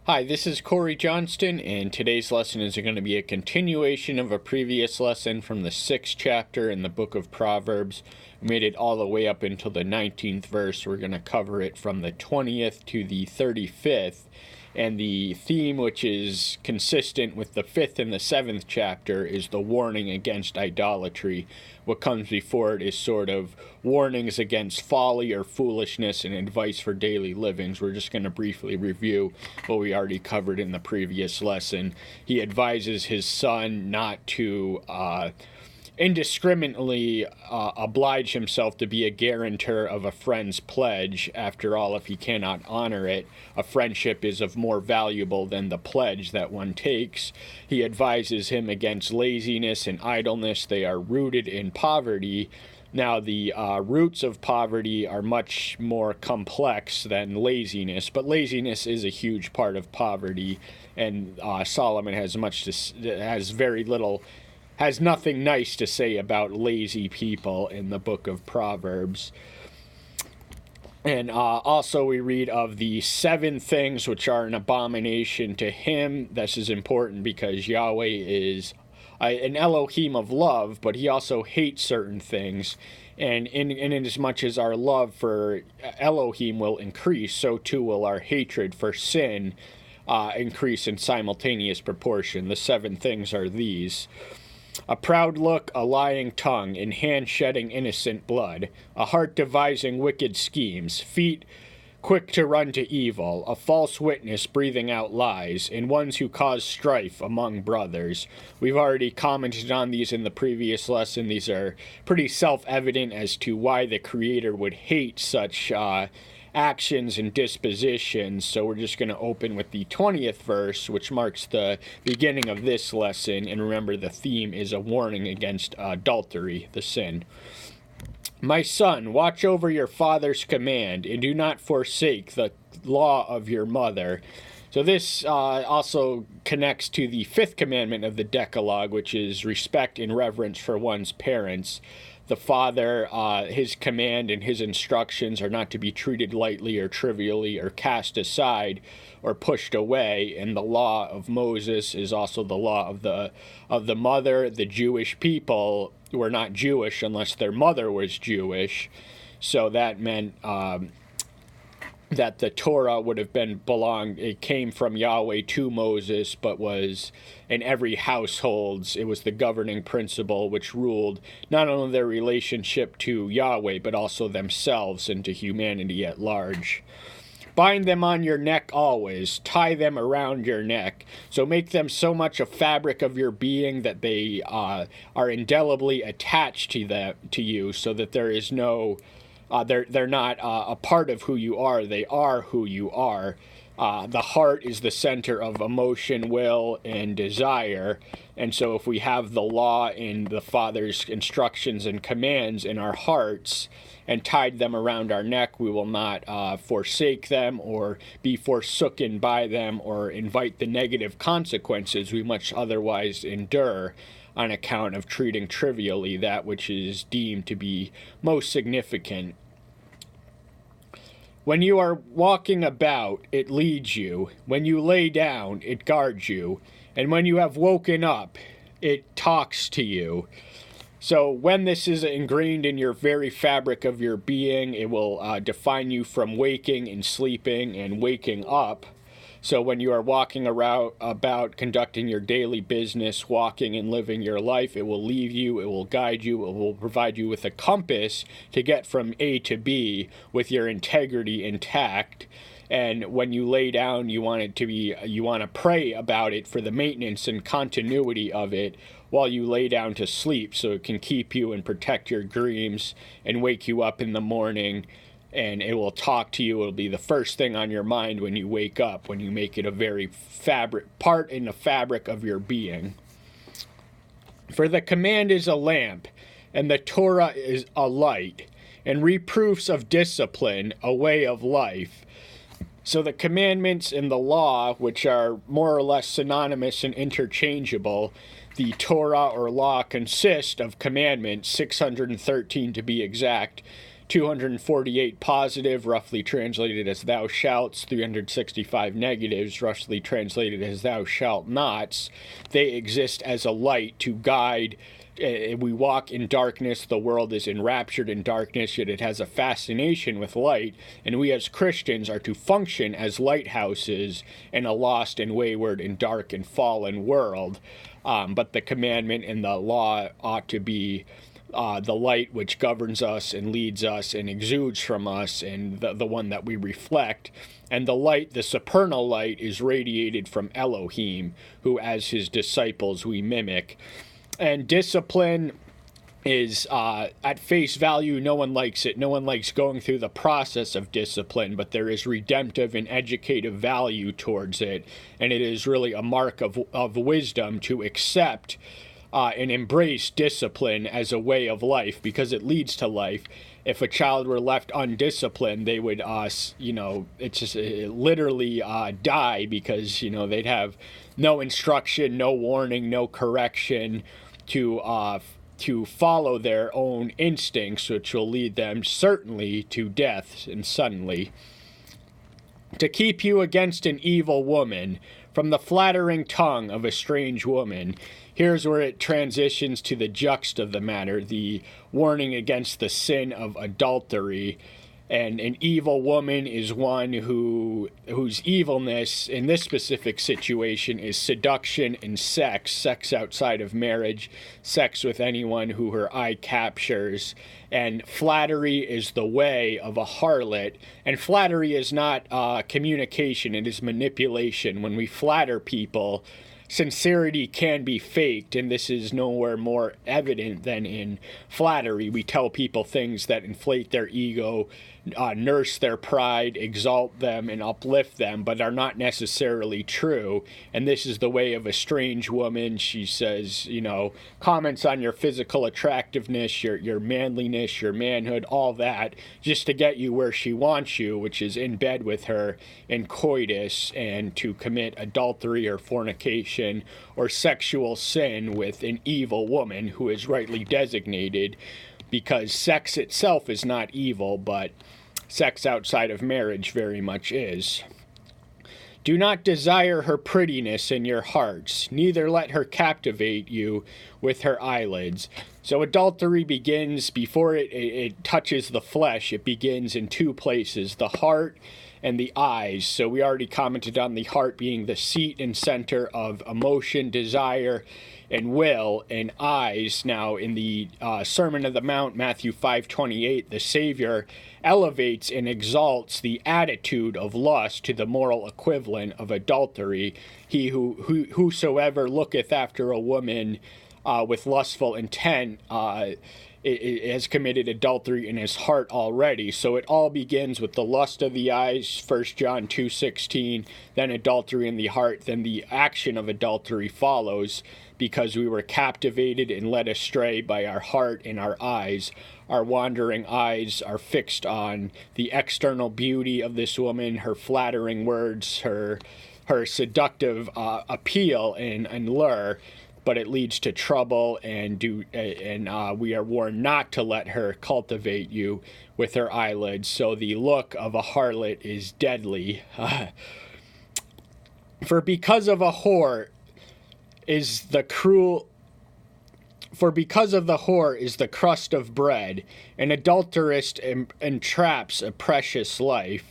Hi, this is Corey Johnston, and today's lesson is going to be a continuation of a previous lesson from the 6th chapter in the book of Proverbs. We made it all the way up until the 19th verse. We're going to cover it from the 20th to the 35th. And the theme, which is consistent with the 5th and the 7th chapter, is the warning against idolatry. What comes before it is sort of warnings against folly or foolishness and advice for daily livings. We're just going to briefly review what we already covered in the previous lesson. He advises his son not to indiscriminately oblige himself to be a guarantor of a friend's pledge. After all, if he cannot honor it, a friendship is of more valuable than the pledge that one takes. He advises him against laziness and idleness. They are rooted in poverty. Now, the roots of poverty are much more complex than laziness, but laziness is a huge part of poverty, and Solomon has nothing nice to say about lazy people in the book of Proverbs. And also we read of the 7 things which are an abomination to him. This is important because Yahweh is an Elohim of love, but he also hates certain things. And in as much as our love for Elohim will increase, so too will our hatred for sin increase in simultaneous proportion. The 7 things are these: a proud look, a lying tongue, and hand shedding innocent blood, a heart devising wicked schemes, feet quick to run to evil, a false witness breathing out lies, and ones who cause strife among brothers. We've already commented on these in the previous lesson. These are pretty self-evident as to why the Creator would hate such actions and dispositions. So we're just going to open with the 20th verse, which marks the beginning of this lesson. And remember, the theme is a warning against adultery, the sin. My son, watch over your father's command, and do not forsake the law of your mother. So this also connects to the 5th commandment of the Decalogue, which is respect and reverence for one's parents. The father, his command and his instructions are not to be treated lightly or trivially or cast aside or pushed away. And the law of Moses is also the law of the mother. The Jewish people were not Jewish unless their mother was Jewish. So that meant that the Torah would have it came from Yahweh to Moses, but was in every household. It was the governing principle which ruled not only their relationship to Yahweh, but also themselves and to humanity at large. Bind them on your neck always, tie them around your neck, so make them so much a fabric of your being that they are indelibly attached to you, so that there is no they're not a part of who you are. They are who you are. The heart is the center of emotion, will, and desire. And so if we have the law and the Father's instructions and commands in our hearts and tied them around our neck, we will not forsake them or be forsooken by them or invite the negative consequences we must otherwise endure on account of treating trivially that which is deemed to be most significant. When you are walking about, it leads you. When you lay down, it guards you. And when you have woken up, it talks to you. So when this is ingrained in your very fabric of your being, it will define you from waking and sleeping and waking up. So when you are walking about conducting your daily business, walking and living your life, it will lead you, it will guide you, it will provide you with a compass to get from A to B with your integrity intact. And when you lay down, you want to pray about it for the maintenance and continuity of it while you lay down to sleep, so it can keep you and protect your dreams and wake you up in the morning. And it will talk to you. It'll be the first thing on your mind when you wake up, when you make it a very part in the fabric of your being. For the command is a lamp, and the Torah is a light, and reproofs of discipline a way of life. So the commandments and the law, which are more or less synonymous and interchangeable, the Torah or law consist of commandments, 613 to be exact, 248 positive, roughly translated as thou shalt, 365 negatives, roughly translated as thou shalt nots. They exist as a light to guide. We walk in darkness, the world is enraptured in darkness, yet it has a fascination with light, and we as Christians are to function as lighthouses in a lost and wayward and dark and fallen world. But the commandment and the law ought to be the light which governs us and leads us and exudes from us, and the one that we reflect. And the light, the supernal light, is radiated from Elohim, who as his disciples we mimic. And discipline is, at face value, no one likes it. No one likes going through the process of discipline, but there is redemptive and educative value towards it. And it is really a mark of wisdom to accept and embrace discipline as a way of life, because it leads to life. If a child were left undisciplined, they would, it's just literally die, because, they'd have no instruction, no warning, no correction to follow their own instincts, which will lead them certainly to death and suddenly. To keep you against an evil woman, from the flattering tongue of a strange woman. Here's where it transitions to the juxt of the matter, the warning against the sin of adultery. And an evil woman is one whose evilness in this specific situation is seduction and sex outside of marriage, sex with anyone who her eye captures. And flattery is the way of a harlot. And flattery is not communication, it is manipulation. When we flatter people, sincerity can be faked, and this is nowhere more evident than in flattery. We tell people things that inflate their ego, nurse their pride, exalt them, and uplift them, but are not necessarily true. And this is the way of a strange woman. She says, comments on your physical attractiveness, your manliness, your manhood, all that, just to get you where she wants you, which is in bed with her in coitus, and to commit adultery or fornication or sexual sin with an evil woman who is rightly designated, because sex itself is not evil, but sex outside of marriage very much is. Do not desire her prettiness in your hearts, neither let her captivate you with her eyelids. So adultery begins, before it touches the flesh, it begins in two places, the heart and the eyes. So we already commented on the heart being the seat and center of emotion, desire, and will, and eyes. Now, in the Sermon on the Mount, Matthew 5:28, the Savior elevates and exalts the attitude of lust to the moral equivalent of adultery. He whosoever looketh after a woman with lustful intent has committed adultery in his heart already. So it all begins with the lust of the eyes, 1 John 2:16, then adultery in the heart, then the action of adultery follows, because we were captivated and led astray by our heart and our eyes. Our wandering eyes are fixed on the external beauty of this woman, her flattering words, her seductive appeal and lure, but it leads to trouble, and we are warned not to let her cultivate you with her eyelids. So the look of a harlot is deadly. For because of the whore is the crust of bread, an adulteress entraps a precious life.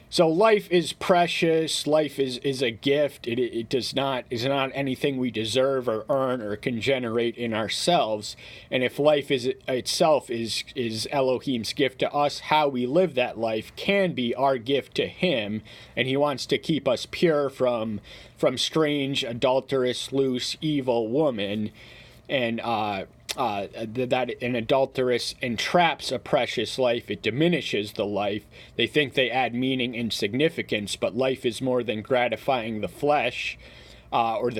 So life is precious. Life is a gift. It is not anything we deserve or earn or can generate in ourselves. And if life itself is Elohim's gift to us, how we live that life can be our gift to Him. And He wants to keep us pure from strange, adulterous, loose, evil woman. And that an adulteress entraps a precious life. It diminishes the life. They think they add meaning and significance, but life is more than gratifying the flesh, or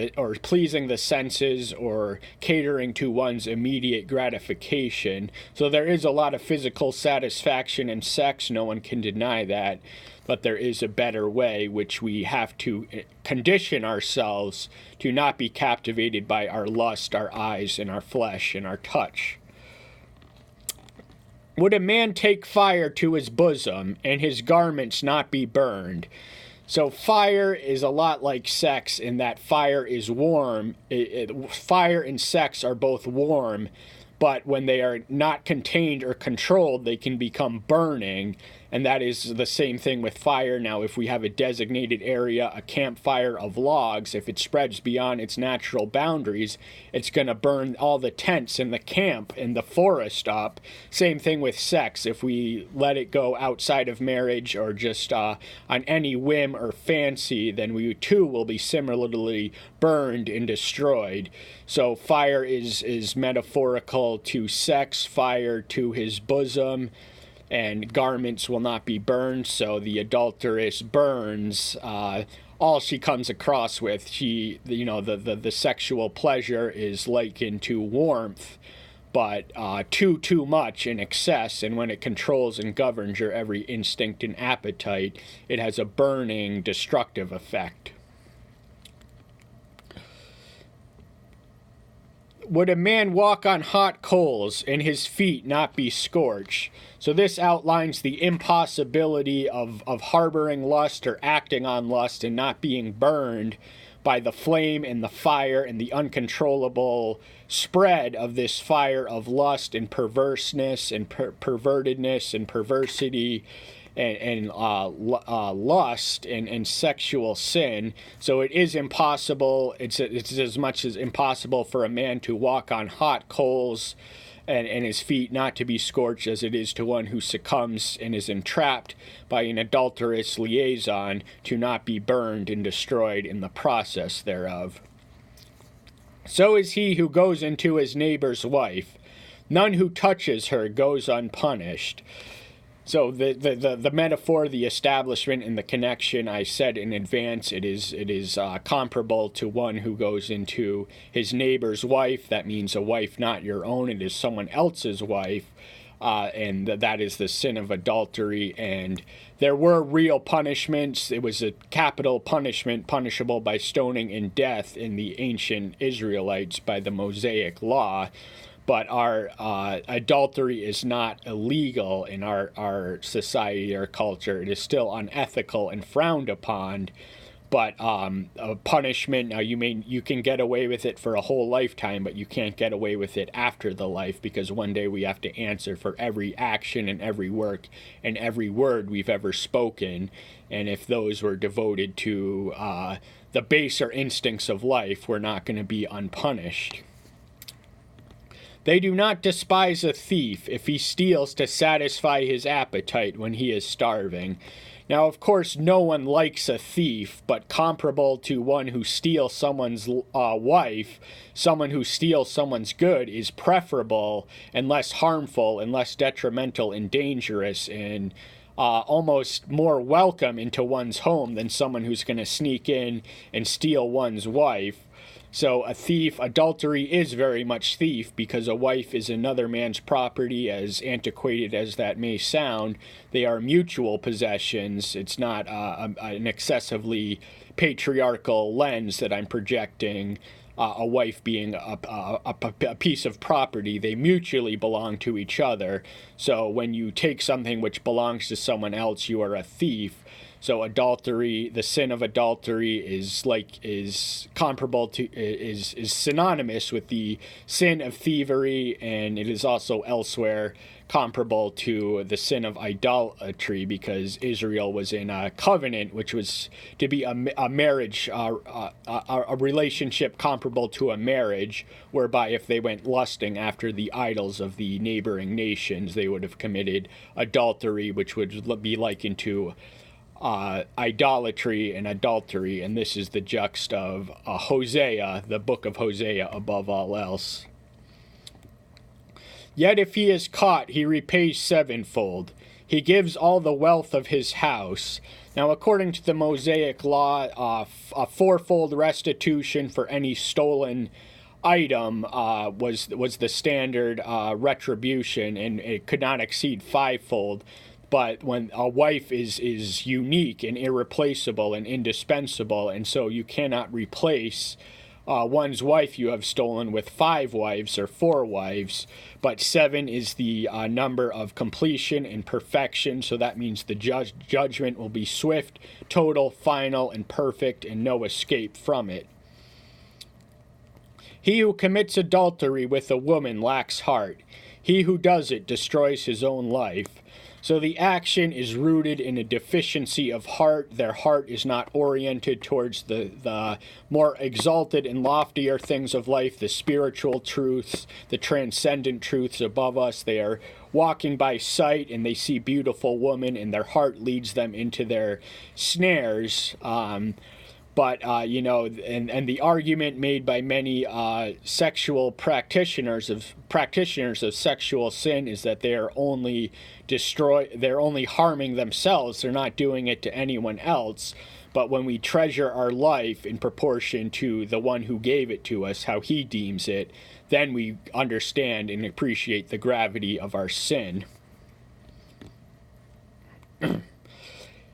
pleasing the senses, or catering to one's immediate gratification. So there is a lot of physical satisfaction in sex. No one can deny that. But there is a better way, which we have to condition ourselves to not be captivated by our lust, our eyes, and our flesh, and our touch. Would a man take fire to his bosom, and his garments not be burned? So fire is a lot like sex in that fire is warm. Fire and sex are both warm, but when they are not contained or controlled, they can become burning. And that is the same thing with fire. Now, if we have a designated area, a campfire of logs, if it spreads beyond its natural boundaries, it's going to burn all the tents in the camp and the forest up. Same thing with sex. If we let it go outside of marriage or just on any whim or fancy, then we too will be similarly burned and destroyed. So fire is metaphorical to sex, fire to his bosom, and garments will not be burned. So the adulteress burns all she comes across with. The sexual pleasure is likened to warmth, but too much in excess, and when it controls and governs your every instinct and appetite, it has a burning, destructive effect. Would a man walk on hot coals and his feet not be scorched? So this outlines the impossibility of harboring lust or acting on lust and not being burned by the flame and the fire and the uncontrollable spread of this fire of lust and perverseness and pervertedness and perversity and lust and sexual sin. So it is impossible. It's as much as impossible for a man to walk on hot coals and his feet not to be scorched as it is to one who succumbs and is entrapped by an adulterous liaison to not be burned and destroyed in the process thereof. So is he who goes into his neighbor's wife. None who touches her goes unpunished. So the metaphor, the establishment, and the connection, I said in advance, it is comparable to one who goes into his neighbor's wife. That means a wife not your own. It is someone else's wife, and that is the sin of adultery. And there were real punishments. It was a capital punishment, punishable by stoning and death in the ancient Israelites by the Mosaic law. But our adultery is not illegal in our society or culture. It is still unethical and frowned upon. But a punishment, now you can get away with it for a whole lifetime, but you can't get away with it after the life, because one day we have to answer for every action and every work and every word we've ever spoken. And if those were devoted to the baser instincts of life, we're not going to be unpunished. They do not despise a thief if he steals to satisfy his appetite when he is starving. Now, of course, no one likes a thief, but comparable to one who steals someone's wife, someone who steals someone's good is preferable and less harmful and less detrimental and dangerous and almost more welcome into one's home than someone who's going to sneak in and steal one's wife. So a thief, adultery is very much thief, because a wife is another man's property, as antiquated as that may sound. They are mutual possessions. It's not an excessively patriarchal lens that I'm projecting, a wife being a piece of property. They mutually belong to each other. So when you take something which belongs to someone else, you are a thief. So adultery, the sin of adultery is comparable to, is synonymous with the sin of thievery, and it is also elsewhere comparable to the sin of idolatry, because Israel was in a covenant which was to be a marriage, a relationship comparable to a marriage, whereby if they went lusting after the idols of the neighboring nations, they would have committed adultery, which would be likened to idolatry and adultery. And this is the juxt of Hosea, the book of Hosea, above all else. Yet if he is caught, he repays sevenfold. He gives all the wealth of his house. Now, according to the Mosaic law, a fourfold restitution for any stolen item was the standard retribution, and it could not exceed fivefold. But when a wife is unique and irreplaceable and indispensable, and so you cannot replace one's wife you have stolen with 5 wives or 4 wives, but 7 is the number of completion and perfection, so that means the judgment will be swift, total, final, and perfect, and no escape from it. He who commits adultery with a woman lacks heart. He who does it destroys his own life. So the action is rooted in a deficiency of heart. Their heart is not oriented towards the more exalted and loftier things of life, the spiritual truths, the transcendent truths above us. They are walking by sight, and they see beautiful women, and their heart leads them into their snares. But and the argument made by many sexual practitioners of sexual sin is that they're only harming themselves. They're not doing it to anyone else. But when we treasure our life in proportion to the one who gave it to us, how he deems it, then we understand and appreciate the gravity of our sin.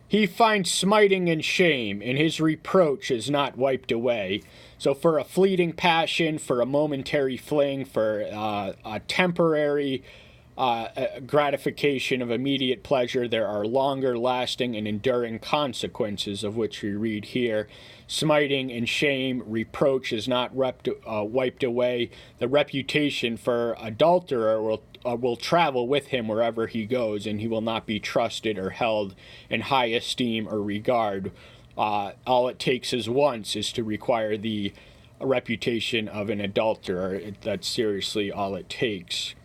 He finds smiting and shame, and his reproach is not wiped away. So for a fleeting passion, for a momentary fling, for a temporary gratification of immediate pleasure, there are longer lasting and enduring consequences, of which we read here. Smiting and shame, reproach is not wiped away. The reputation for adulterer will travel with him wherever he goes, and he will not be trusted or held in high esteem or regard. All it takes is once is to require the reputation of an adulterer. That's seriously all it takes.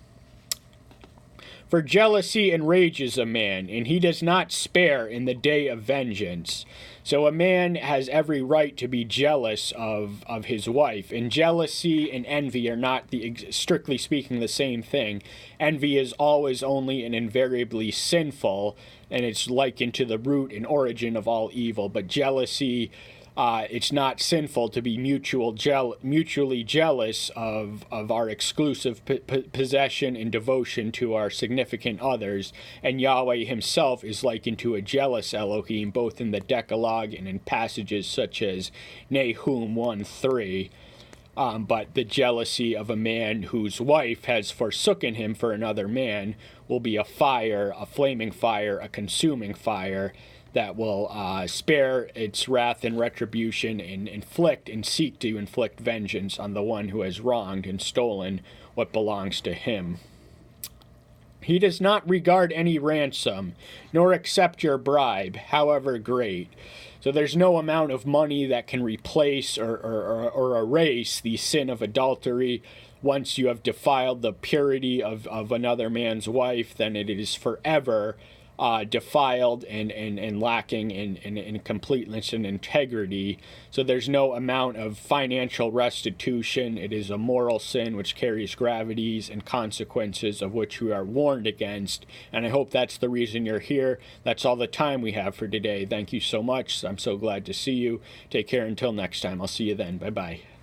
For jealousy enrages a man, and he does not spare in the day of vengeance. So a man has every right to be jealous of his wife. And jealousy and envy are not, strictly speaking, the same thing. Envy is always only and invariably sinful, and it's likened to the root and origin of all evil. But jealousy, it's not sinful to be mutually jealous of our exclusive possession and devotion to our significant others. And Yahweh himself is likened to a jealous Elohim, both in the Decalogue and in passages such as Nahum 1:3. But the jealousy of a man whose wife has forsaken him for another man will be a fire, a flaming fire, a consuming fire, that will spare its wrath and retribution and inflict and seek to inflict vengeance on the one who has wronged and stolen what belongs to him. He does not regard any ransom, nor accept your bribe, however great. So there's no amount of money that can replace or erase the sin of adultery. Once you have defiled the purity of another man's wife, then it is forever defiled and lacking in completeness and integrity. So there's no amount of financial restitution. It is a moral sin which carries gravities and consequences of which we are warned against. And I hope that's the reason you're here. That's all the time we have for today. Thank you so much. I'm so glad to see you. Take care until next time. I'll see you then. Bye-bye.